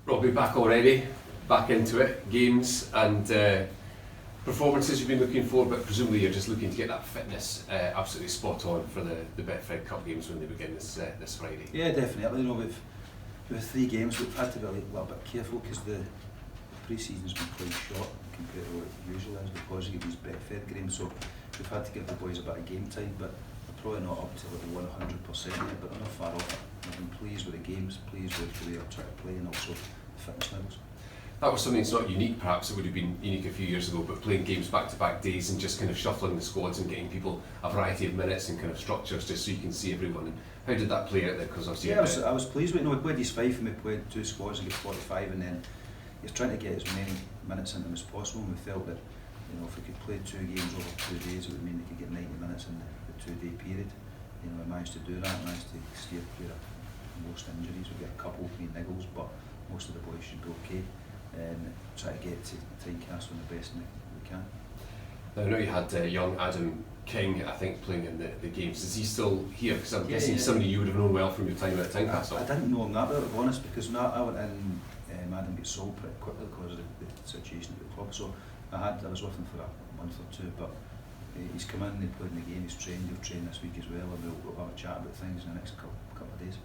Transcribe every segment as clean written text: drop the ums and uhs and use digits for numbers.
Robbie, back already, back into it, games and performances you've been looking for, but presumably you're just looking to get that fitness absolutely spot on for the Betfred Cup games when they begin this Friday. Yeah, definitely. You know, with 3 games, we've had to be a little bit careful because the pre-season's been quite short compared to what it usually is because you get these Betfred games, so we've had to give the boys a bit of game time, but we're probably not up to like 100% yet, but they're not far off it. I've been pleased with the games, pleased with the way they're trying to play and also the fitness levels. That was something that's not unique, perhaps it would have been unique a few years ago, but playing games back-to-back days and just kind of shuffling the squads and getting people a variety of minutes and kind of structures just so you can see everyone. And how did that play out there? Because obviously I was pleased with it. You know, we played these 5 and we played 2 squads and get 45, and then you're trying to get as many minutes into them as possible, and we felt that, you know, if we could play 2 games over 2 days, it would mean they could get 90 minutes in the 2-day period. You know, we managed to do that, managed to steer clear of most injuries. We get a couple of niggles, but most of the boys should be okay, and try to get to Tynecastle the best we can. Now, I know you had young Adam King, I think, playing in the games. Is he still here? Because I'm guessing he's somebody you would have known well from your time at Tynecastle. I didn't know him that well, to be honest, because when I went in, Adam got sold pretty quickly because of the situation at the club. So I was with him for a month or 2, but he's come in, he played in the game, he's trained, he'll train this week as well, and we'll have a chat about things in the next couple of days.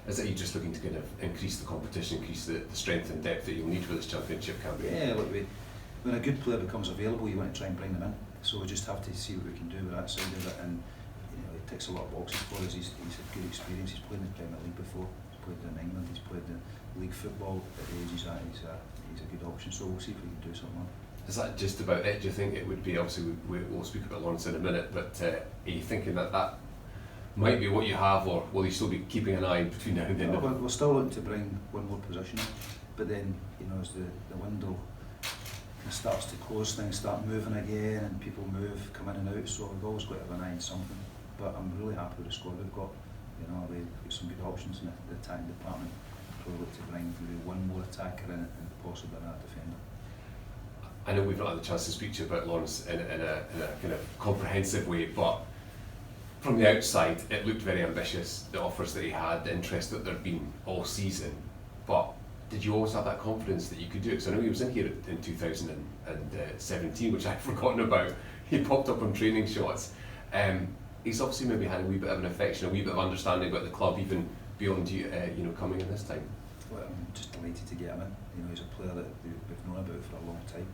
Is that you just looking to kind of increase the competition, increase the strength and depth that you'll need for this championship campaign? Yeah, look, when a good player becomes available, you want to try and bring them in. So we just have to see what we can do with that side of it, and you know, he ticks a lot of boxes for us. He's had good experience. He's played in the Premier League before. He's played in England. He's played in league football at the age he's at. He's a good option. So we'll see if we can do something. Is that just about it? Do you think it would be? Obviously, we'll speak about Lawrence in a minute, but are you thinking that might be what you have, or will you still be keeping an eye between now and then? No, we're still looking to bring one more position in, but then, you know, as the window starts to close, things start moving again and people come in and out, so we've always got to have an eye on something. But I'm really happy with the squad we've got. You know, we've got some good options in the attacking department. Probably look to bring maybe one more attacker in and possibly another defender. I know we've not had the chance to speak to you about Lawrence in a kind of comprehensive way, but from the outside it looked very ambitious, the offers that he had, the interest that there'd been all season. But did you always have that confidence that you could do it? Because I know he was in here in 2017, which I'd forgotten about. He popped up on training shots. He's obviously maybe had a wee bit of an affection, a wee bit of understanding about the club, even beyond you know, coming in this time. Well, I'm just delighted to get him in. You know, he's a player that we've known about for a long time.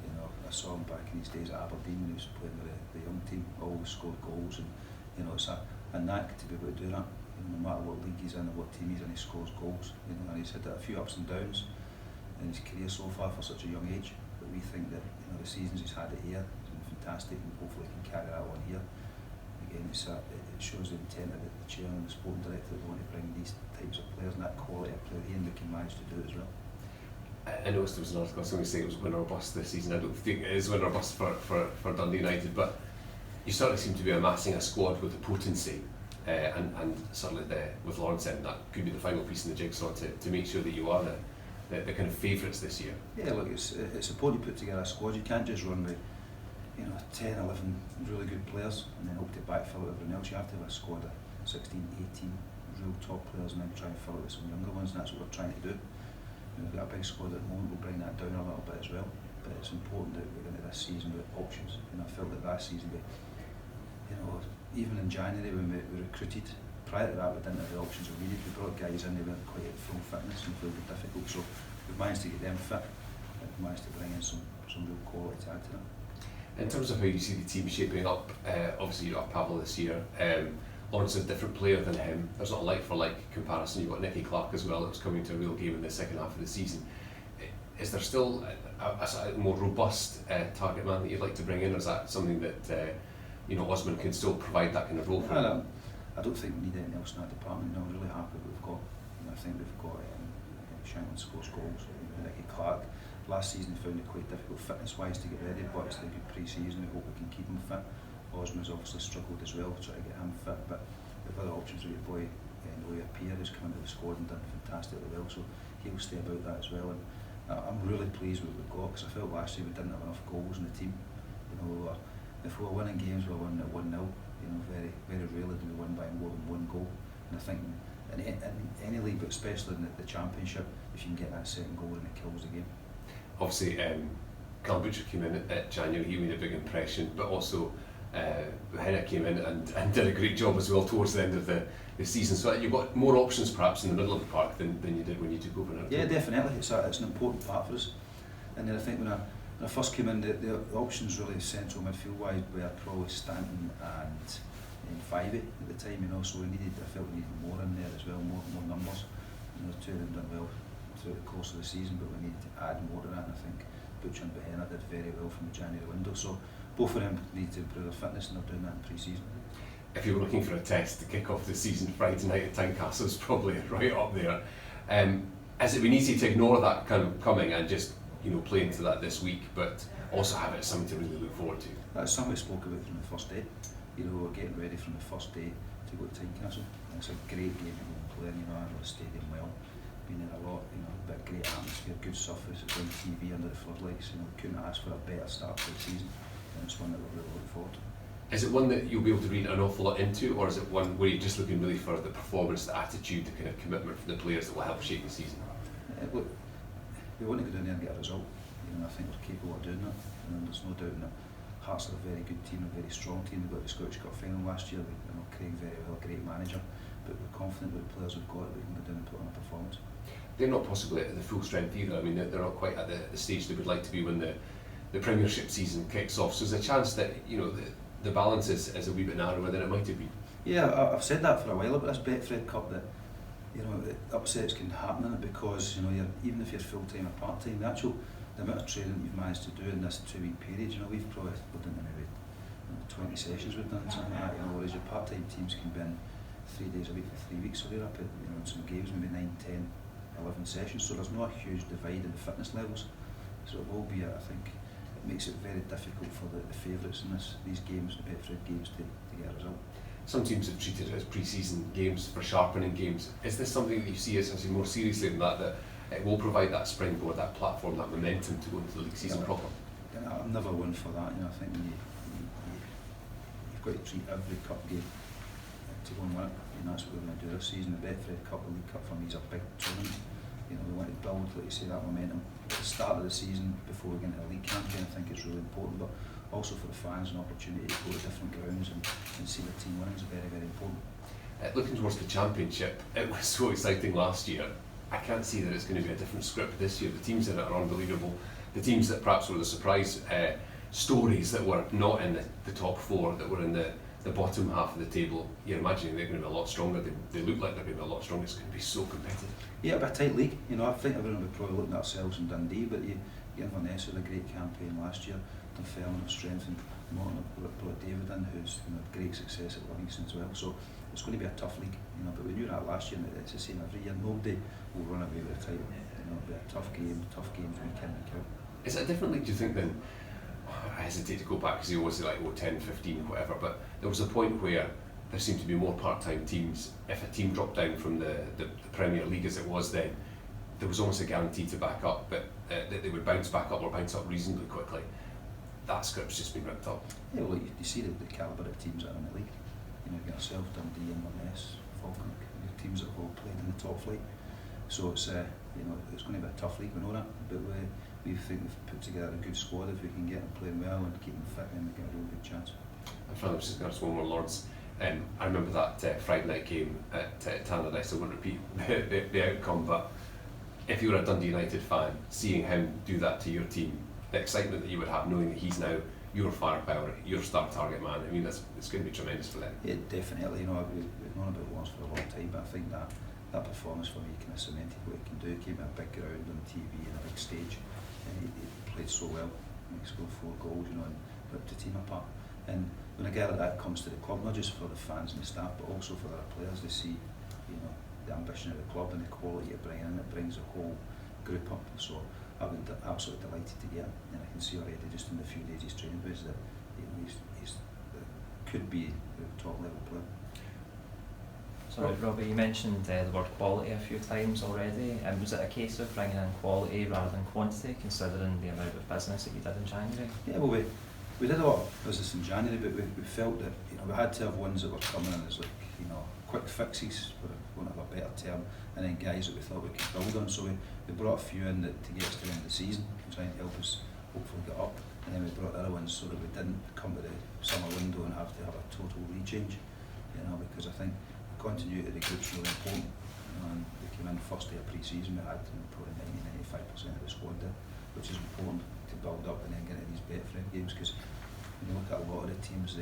You know, I saw him back in his days at Aberdeen when he was playing with the young team. Always scored goals, and you know, it's a knack to be able to do that. No matter what league he's in or what team he's in, he scores goals. You know, and he's had a few ups and downs in his career so far for such a young age. But we think that, you know, the seasons he's had it here has been fantastic, and hopefully he can carry that on here. Again, it shows the intent of the chairman and the sporting director that want to bring these types of players and that quality of player here, and they can manage to do it as well. I noticed there was an article, somebody saying it was win or bust this season. I don't think it is win or bust for Dundee United, but you certainly seem to be amassing a squad with the potency. And certainly with Lawrence in, that could be the final piece in the jigsaw to make sure that you are the kind of favourites this year. Yeah, look, it's important to put together a squad. You can't just run with, you know, 10, 11 really good players and then hope to backfill it with everyone else. You have to have a squad of 16, 18 real top players and then try and fill it with some younger ones, and that's what we're trying to do. You know, we've got a big squad at the moment, we'll bring that down a little bit as well, but it's important that we're into this season with options. You know, I felt that last season, you know, even in January when we recruited, prior to that we didn't have the options we needed. We brought guys in, they weren't quite at full fitness and it was difficult, so we've managed to get them fit, and we've managed to bring in some real quality to add to that. In terms of how you see the team shaping up, obviously you've got Pavel this year, Lawrence is a different player than him. There's not a like for like comparison. You've got Nicky Clark as well that was coming to a real game in the second half of the season. Is there still a more robust target man that you'd like to bring in, or is that something that you know, Osman can still provide that kind of role for him? I don't think we need anything else in that department. No, I'm really happy what we've got. You know, I think we've got Shannon scores goals. Nicky Clark last season found it quite difficult fitness wise to get ready, but it's a good pre-season. We hope we can keep him fit. Osman's obviously struggled as well to try to get him fit, but we've other options with your boy Pierre, who's come into the squad and done fantastically well, so he'll stay about that as well. And I'm really pleased with what we've got, because I felt last year we didn't have enough goals in the team. You know, if we were winning games, we were winning at 1-0. You know, very, very rarely do we win by more than one goal. And I think in any league, but especially in the Championship, if you can get that second goal and it kills the game. Obviously, Cal Butcher came in at January, he made a big impression, but also Henna came in and did a great job as well towards the end of the season. So you've got more options perhaps in the middle of the park than you did when you took over. Yeah, definitely. It's an important part for us. And then I think when I first came in, the options really central midfield wise were probably Stanton and Fivey at the time, so I felt we needed more in there as well, more numbers. The two of them done well throughout the course of the season, but we needed to add more to that, and I think Butcher and Behenna did very well from the January window. So both of them need to improve their fitness, and they're doing that in pre-season. If you were looking for a test to kick off the season, Friday night at Tynecastle is probably right up there. Has it been easy to ignore that kind of coming and just play into that this week, but also have it as something to really look forward to? That's something we spoke about from the first day. We're getting ready from the first day to go to Tynecastle. It's a great game to go and play in. I know the stadium well. Been there a lot. But great atmosphere, good surface. It's on TV under the floodlights. Couldn't ask for a better start to the season, and it's one that we're really looking forward to. Is it one that you'll be able to read an awful lot into, or is it one where you're just looking really for the performance, the attitude, the kind of commitment from the players that will help shape the season? Look, we want to go down there and get a result. I think we're capable of doing that. There's no doubt in that. Hearts are a very good team, a very strong team. They got the Scottish Cup final last year. Craig very well, a great manager, but we're confident with the players we've got that we can go down and put on a performance. They're not possibly at the full strength either. I mean, they're not quite at the stage they would like to be when the Premiership season kicks off. So there's a chance that the balance is a wee bit narrower than it might have been. Yeah, I've said that for a while about this Betfred Cup, that upsets can happen in it because even if you're full time or part time, the amount of training you've managed to do in this 2 week period, we've probably done maybe 20 sessions we've done, something like that, whereas your part time teams can be in 3 days a week for 3 weeks, so they're up at in some games maybe 9, 10, 11 sessions, so there's not a huge divide in the fitness levels. So it will be, I think, it makes it very difficult for the favourites in these games, the Betfred games, to get a result. Some teams have treated it as pre-season games for sharpening games. Is this something that you see as more seriously than that it will provide that springboard, that platform, that momentum to go into the league season proper? I'm never one for that. I think you've got to treat every cup game to go and win it, and that's what we're going to do this season. The Betfred Cup, the League Cup for me is a big tournament. We want to build, like you say, that momentum at the start of the season before we get into the league campaign. I think it's really important, but also for the fans, an opportunity to go to different grounds and see the team winning is very, very important. Looking towards the Championship, it was so exciting last year. I can't see that it's going to be a different script this year. The teams in it are unbelievable. The teams that perhaps were the surprise stories that were not in the top four, that were in the bottom half of the table, you're imagining they're going to be a lot stronger. They look like they're going to be a lot stronger. It's going to be so competitive. Yeah, it'll be a tight league. I think everyone will be probably looking at ourselves in Dundee, but Inverness had a great campaign last year. Dunfermline have strengthened. Morton have brought David in, who's had great success at Livingston as well. So it's going to be a tough league, but we knew that last year, and it's the same every year. Nobody will run away with the title. It'll be a tough games week in, week out. Is it a different league, do you think, than, I hesitate to go back because you always say 10, 15, whatever, but there was a point where there seemed to be more part-time teams. If a team dropped down from the Premier League as it was then, there was almost a guarantee to back up, but that they would bounce back up or bounce up reasonably quickly. That script's just been ripped up. Yeah, well, you see the calibre of teams that are in the league. You've got yourself, Dundee, Inverness, Falkirk, teams that have all played in the top flight. So it's it's going to be a tough league, we know that, but we think we've put together a good squad. If we can get them playing well and keep them fit, then we get a real good chance. And finally, just going to ask one more, Lawrence. I remember that Friday night game at Tynecastle. I won't repeat the outcome, but if you were a Dundee United fan, seeing him do that to your team, the excitement that you would have knowing that he's now your firepower, your star target man, I mean, it's going to be tremendous for them. Yeah, definitely. We've known about Lawrence for a long time, but I think that performance for me kind of cemented what he can do. He came in a big ground on TV and a big stage, and he played so well. He scored 4 goals, and ripped the team apart. And when a guy like that comes to the club, not just for the fans and the staff, but also for their players, they see, the ambition of the club and the quality it brings in. It brings the whole group up. So I've been absolutely delighted to get him, and I can see already just in the few days he's training with us that he's could be a top level player. Sorry, Robbie, you mentioned the word quality a few times already. Was it a case of bringing in quality rather than quantity, considering the amount of business that you did in January? Yeah, well, we did a lot of business in January, but we felt that we had to have ones that were coming in as quick fixes, for want of a better term, and then guys that we thought we could build on. So we brought a few in to get us to the end of the season, trying to help us hopefully get up, and then we brought the other ones so that we didn't come to the summer window and have to have a total rechange, because I think the continuity of the group's really important. And we came in first day of pre-season, we had probably 90-95% of the squad there, which is important to build up and then get into these Betfred games, because when you look at a lot of the teams,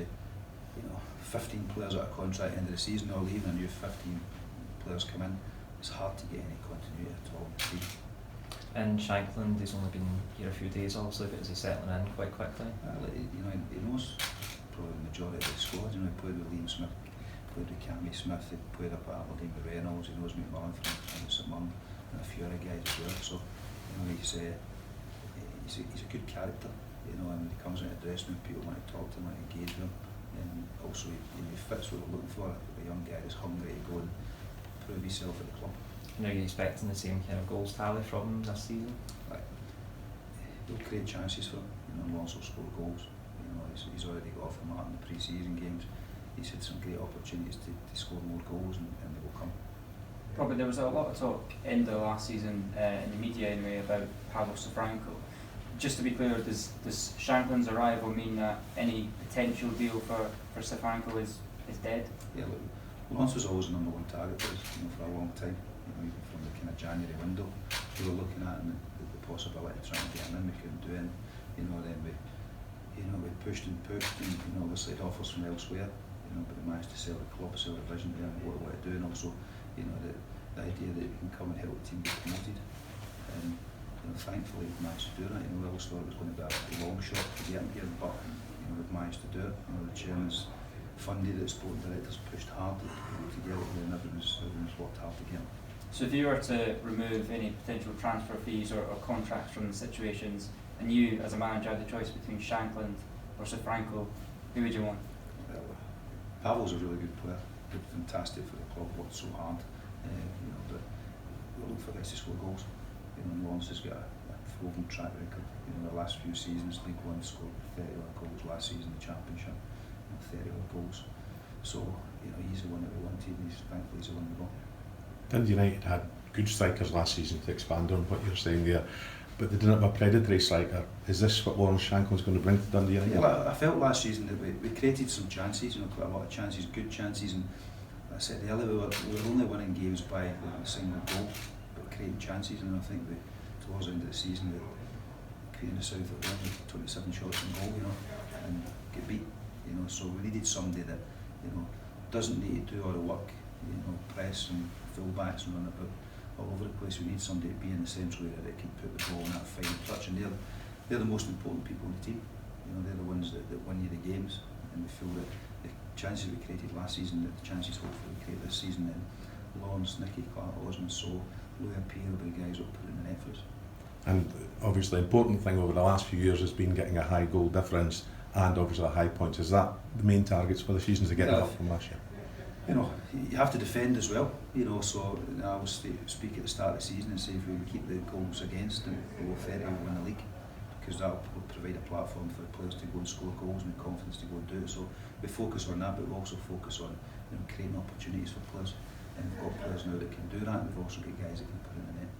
15 players out of contract at the end of the season are leaving, and new 15 players come in. It's hard to get any continuity at all in the team. And Shankland, he's only been here a few days obviously, but is he settling in quite quickly? He knows probably the majority of the squad. He played with Liam Smith, played with Cammy Smith, he played up at Aberdeen with Reynolds, he knows McMullen from St Mirren and a few other guys as well. So he's a good character, and when he comes into the dressing room, people want to talk to him, want to engage with him. And also he fits what we're looking for, a young guy that's hungry to go and prove himself at the club. And are you expecting the same kind of goals tally from him this season? He'll create chances for him, Lawrence will score goals. He's already got off the mark in the pre-season games. He's had some great opportunities to score more goals, and they will come. Robbie, there was a lot of talk in the last season, in the media anyway, about Pavel Sofranko. Just to be clear, does Shankland's arrival mean that any potential deal for Sofranko is dead? Yeah, look, Lawrence was always the number one target for us, for a long time. Even from the kind of January window, we were looking at the possibility of trying to get him in. We couldn't do it. Then we pushed and obviously had offers from elsewhere. But we managed to sell the club, sell the vision to him, what we want to do, and also, the idea that he can come and help the team get promoted. Thankfully we've managed to do that. We always thought it was going to be a long shot to get him here, but we've managed to do it. The chairman's funded it, the sporting directors pushed hard to get it, and everyone's worked hard to get him. So if you were to remove any potential transfer fees or contracts from the situations, and you as a manager had the choice between Shankland or Sofranko, who would you want? Well, Pavel's a really good player, fantastic for the club, worked so hard, but we look for guys to score goals. Lawrence has got a proven track record. The last few seasons, League One scored 30 odd goals. Last season, the Championship, 30 odd goals. So he's the one that we wanted. Thankfully, he's the one we got. Dundee United had good strikers last season, to expand on what you're saying there, but they didn't have a predatory striker. Is this what Lawrence Shankland's going to bring to Dundee United? Yeah, I felt last season that we created some chances. Quite a lot of chances, good chances, and like I said earlier, we were only winning games by a single goal. Creating chances, and I think towards the end of the season we creating the south of Wales with 27 shots on goal, and get beat, so we needed somebody that doesn't need to do all the work, press and full backs and run about all over the place. We need somebody to be in the central area that can put the ball in that final touch, and they're the most important people in the team. They're the ones that win you the games, and we feel that the chances we created last season, the chances hopefully we create this season, then Lawrence, Nicky, Clark, Osmond, so Louis and Pierre will be the guys who will put in the net for us. And obviously the important thing over the last few years has been getting a high goal difference and obviously a high points. Is that the main targets for the season, to get it up from last year? You have to defend as well, so I always speak at the start of the season and say if we keep the goals against and below 30 we'll win the league, because that will provide a platform for the players to go and score goals and the confidence to go and do it. So we focus on that, but we also focus on creating opportunities for players. And we've got players now that can do that, and we've also got guys that can put in the net.